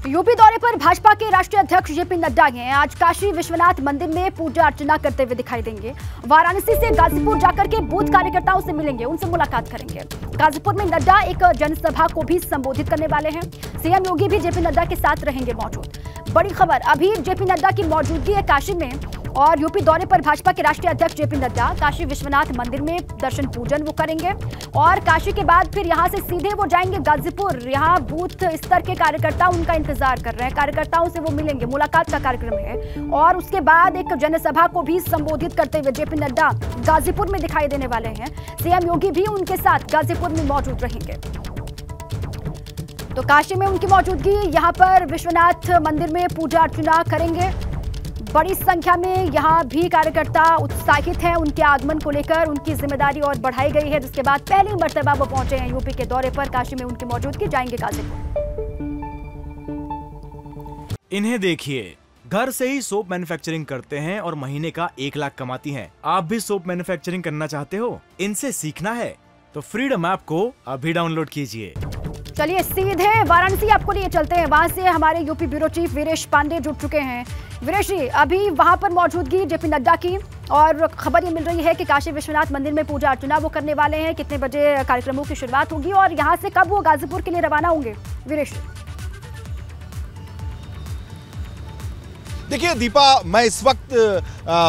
UP दौरे पर भाजपा के राष्ट्रीय अध्यक्ष जेपी नड्डा हैं आज काशी विश्वनाथ मंदिर में पूजा अर्चना करते हुए दिखाई देंगे। वाराणसी से गाजीपुर जाकर के बूथ कार्यकर्ताओं से मिलेंगे, उनसे मुलाकात करेंगे। गाजीपुर में नड्डा एक जनसभा को भी संबोधित करने वाले हैं। सीएम योगी भी जेपी नड्डा के साथ रहेंगे मौजूद। बड़ी खबर, अभी जेपी नड्डा की मौजूदगी है काशी में और यूपी दौरे पर भाजपा के राष्ट्रीय अध्यक्ष जेपी नड्डा काशी विश्वनाथ मंदिर में दर्शन पूजन वो करेंगे और काशी के बाद फिर यहां से सीधे वो जाएंगे गाजीपुर। यहां बूथ स्तर के कार्यकर्ता उनका इंतजार कर रहे हैं, कार्यकर्ताओं से वो मिलेंगे, मुलाकात का कार्यक्रम है और उसके बाद एक जनसभा को भी संबोधित करते हुए जेपी नड्डा गाजीपुर में दिखाई देने वाले हैं। सीएम योगी भी उनके साथ गाजीपुर में मौजूद रहेंगे। तो काशी में उनकी मौजूदगी, यहां पर विश्वनाथ मंदिर में पूजा अर्चना करेंगे। बड़ी संख्या में यहां भी कार्यकर्ता उत्साहित हैं, उनके आगमन को लेकर उनकी जिम्मेदारी और बढ़ाई गई है, जिसके बाद पहली मर्तबा वो पहुंचे हैं यूपी के दौरे पर। काशी में उनकी मौजूदगी, जाएंगे गाजीपुर। इन्हें देखिए, घर से ही सोप मैन्युफैक्चरिंग करते हैं और महीने का 1 लाख कमाती हैं। आप भी सोप मैन्युफैक्चरिंग करना चाहते हो? इनसे सीखना है तो फ्रीडम ऐप को अभी डाउनलोड कीजिए। चलिए सीधे वाराणसी आपको लिए चलते हैं, वहां से हमारे यूपी ब्यूरो चीफ वीरेश पांडे जुड़ चुके हैं। वीरेश जी, अभी वहां पर मौजूदगी जेपी नड्डा की और खबर ये मिल रही है कि काशी विश्वनाथ मंदिर में पूजा अर्चना वो करने वाले हैं। कितने बजे कार्यक्रमों की शुरुआत होगी और यहां से कब वो गाजीपुर के लिए रवाना होंगे? वीरेश देखिए दीपा, मैं इस वक्त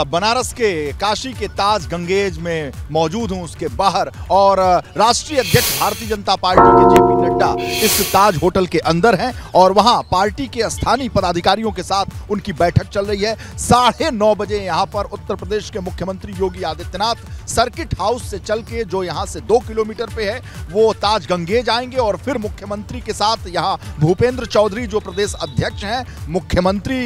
बनारस के काशी के ताज गंगेज में मौजूद हूं, उसके बाहर, और राष्ट्रीय अध्यक्ष भारतीय जनता पार्टी के जेपी नड्डा इस ताज होटल के अंदर हैं और वहां पार्टी के स्थानीय पदाधिकारियों के साथ उनकी बैठक चल रही है। 9:30 बजे यहां पर उत्तर प्रदेश के मुख्यमंत्री योगी आदित्यनाथ सर्किट हाउस से चल के, जो यहां से 2 किलोमीटर पे है, वो ताज गंगेज आएंगे और फिर मुख्यमंत्री के साथ यहां भूपेंद्र चौधरी जो प्रदेश अध्यक्ष हैं, मुख्यमंत्री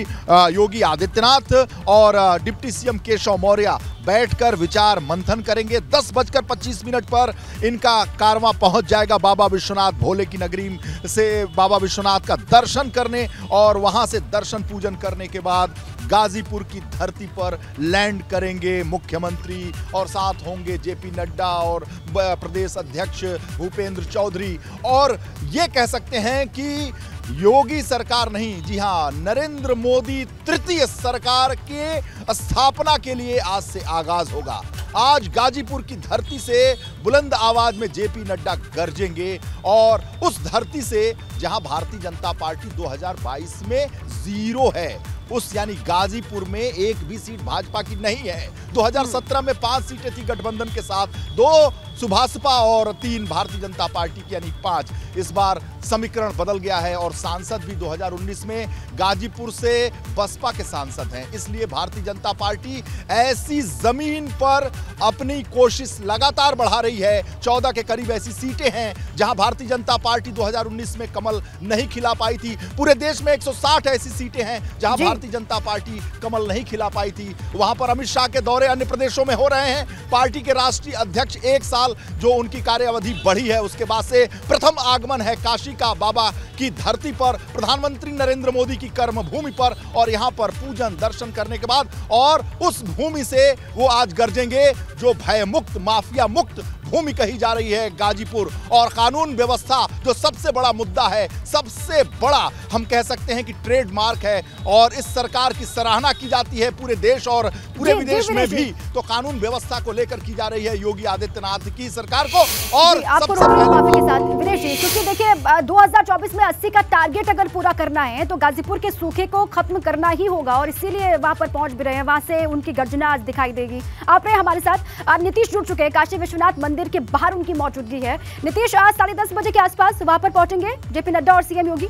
योगी आदित्यनाथ और डिप्टी सीएम केशव मौर्य बैठकर विचार मंथन करेंगे। 10:25 पर इनका कारवां पहुंच जाएगा बाबा विश्वनाथ भोले की नगरी से बाबा विश्वनाथ का दर्शन करने और वहां से दर्शन पूजन करने के बाद गाजीपुर की धरती पर लैंड करेंगे मुख्यमंत्री और साथ होंगे जेपी नड्डा और प्रदेश अध्यक्ष भूपेंद्र चौधरी। और ये कह सकते हैं कि योगी सरकार नहीं, जी हां, नरेंद्र मोदी तृतीय सरकार के स्थापना के लिए आज से आगाज होगा। आज गाजीपुर की धरती से बुलंद आवाज में जेपी नड्डा गरजेंगे और उस धरती से जहां भारतीय जनता पार्टी 2022 में 0 है, उस यानी गाजीपुर में एक भी सीट भाजपा की नहीं है। 2017 में 5 सीटें थी गठबंधन के साथ, 2 सुभाषपा और 3 भारतीय जनता पार्टी की यानी 5। इस बार समीकरण बदल गया है और सांसद भी 2019 में गाजीपुर से बसपा के सांसद हैं। इसलिए भारतीय जनता पार्टी ऐसी जमीन पर अपनी कोशिश लगातार बढ़ा रही है। 14 के करीब ऐसी सीटें हैं जहां भारतीय जनता पार्टी 2019 में कमल नहीं खिला पाई थी। पूरे देश में 160 ऐसी सीटें हैं जहां भारतीय जनता पार्टी कमल नहीं खिला पाई थी। वहां पर अमित शाह के दौरे अन्य प्रदेशों में हो रहे हैं। पार्टी के राष्ट्रीय अध्यक्ष 1 साल जो उनकी कार्यावधि बढ़ी है, उसके बाद से प्रथम आगमन है काशी का बाबा की धरती पर, प्रधानमंत्री नरेंद्र मोदी की कर्मभूमि पर, और यहां पर पूजन दर्शन करने के बाद और उस भूमि से वो आज गरजेंगे जो भय मुक्त, माफिया मुक्त भूमि कही जा रही है गाजीपुर। और कानून व्यवस्था जो सबसे बड़ा मुद्दा है, सबसे बड़ा हम कह सकते हैं कि ट्रेडमार्क है और इस सरकार की सराहना की जाती है पूरे देश और पूरे विदेश में भी। तो कानून व्यवस्था को लेकर की जा रही है योगी आदित्यनाथ की सरकार को। और आपको माफी के साथ विनेश जी, क्योंकि देखिए 2024 में 80 का टारगेट अगर पूरा करना है तो गाजीपुर के सूखे को खत्म करना ही होगा और इसीलिए वहां पर पहुंच भी रहे हैं। वहां से उनकी गर्जना आज दिखाई देगी। आप रहे हमारे साथ नीतीश जुड़ चुके हैं, काशी विश्वनाथ मंदिर के बाहर उनकी मौजूदगी है। नीतीश, आज 10:30 बजे के आसपास वहां पर पहुंचेंगे जेपी नड्डा और सीएम योगी,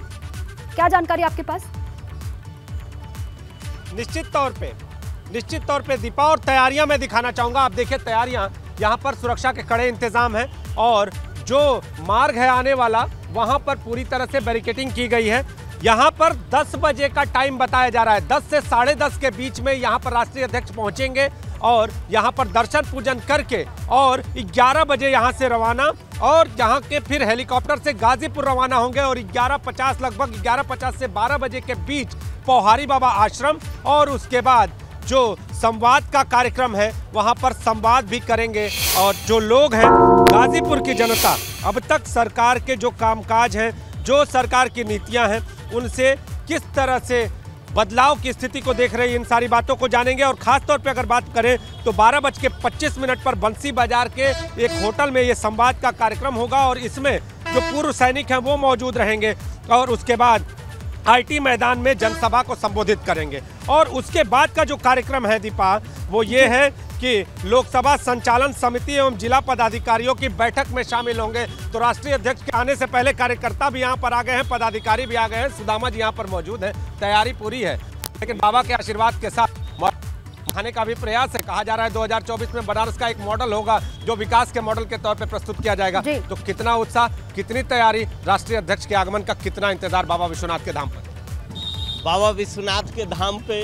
क्या जानकारी आपके पास? निश्चित तौर पे दीपा, और तैयारियां मैं दिखाना चाहूंगा। आप देखिए तैयारियां, यहां पर सुरक्षा के कड़े इंतजाम हैं और जो मार्ग है आने वाला, वहां पर पूरी तरह से बैरिकेडिंग की गई है। यहाँ पर 10 बजे का टाइम बताया जा रहा है। 10 से 10:30 के बीच में यहाँ पर राष्ट्रीय अध्यक्ष पहुँचेंगे और यहाँ पर दर्शन पूजन करके और 11 बजे यहाँ से रवाना और यहाँ के फिर हेलीकॉप्टर से गाजीपुर रवाना होंगे और 11:50 लगभग 11:50 से 12 बजे के बीच पौहारी बाबा आश्रम और उसके बाद जो संवाद का कार्यक्रम है वहाँ पर संवाद भी करेंगे। और जो लोग हैं, गाजीपुर की जनता, अब तक सरकार के जो कामकाज हैं जो सरकार की नीतियां हैं उनसे किस तरह से बदलाव की स्थिति को देख रहे हैं, इन सारी बातों को जानेंगे। और खास तौर पे अगर बात करें तो 12:25 पर बंसी बाजार के एक होटल में ये संवाद का कार्यक्रम होगा और इसमें जो पूर्व सैनिक हैं वो मौजूद रहेंगे और उसके बाद आईटी मैदान में जनसभा को संबोधित करेंगे। और उसके बाद का जो कार्यक्रम है दीपा, वो ये है कि लोकसभा संचालन समिति एवं जिला पदाधिकारियों की बैठक में शामिल होंगे। तो राष्ट्रीय अध्यक्ष के आने से पहले कार्यकर्ता भी यहाँ पर आ गए हैं, पदाधिकारी भी आ गए हैं, सुदामा जी यहाँ पर मौजूद हैं, तैयारी पूरी है। लेकिन बाबा के आशीर्वाद के साथ दिखाने का भी प्रयास है। कहा जा रहा है 2024 में बनारस का एक मॉडल होगा जो विकास के मॉडल के तौर पे प्रस्तुत किया जाएगा। तो कितना उत्साह, कितनी तैयारी, राष्ट्रीय अध्यक्ष के आगमन का कितना इंतजार बाबा विश्वनाथ के धाम पर? बाबा विश्वनाथ के धाम पे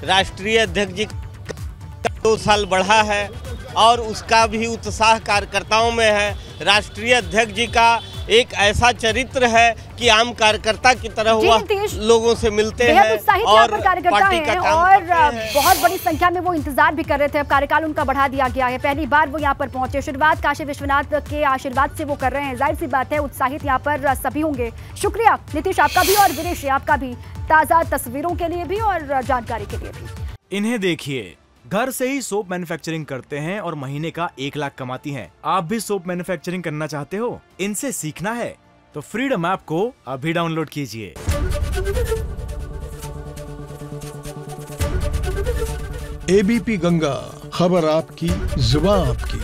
राष्ट्रीय अध्यक्ष जी 2 साल बढ़ा है और उसका भी उत्साह कार्यकर्ताओं में है। राष्ट्रीय अध्यक्ष जी का एक ऐसा चरित्र है कि आम कार्यकर्ता की तरह हुआ लोगों से मिलते हैं और पार्टी का काम करते हैं। बहुत बड़ी संख्या में वो इंतजार भी कर रहे थे। अब कार्यकाल उनका बढ़ा दिया गया है, पहली बार वो यहाँ पर पहुंचे। शुरुआत काशी विश्वनाथ के आशीर्वाद से वो कर रहे हैं, जाहिर सी बात है उत्साहित यहाँ पर सभी होंगे। शुक्रिया नीतीश आपका भी और वीरेश आपका भी, ताज़ा तस्वीरों के लिए भी और जानकारी के लिए भी। इन्हें देखिए, घर से ही सोप मैन्युफैक्चरिंग करते हैं और महीने का 1 लाख कमाती हैं। आप भी सोप मैन्युफैक्चरिंग करना चाहते हो, इनसे सीखना है तो फ्रीडम ऐप को अभी डाउनलोड कीजिए। एबीपी गंगा, खबर आपकी, जुबान आपकी।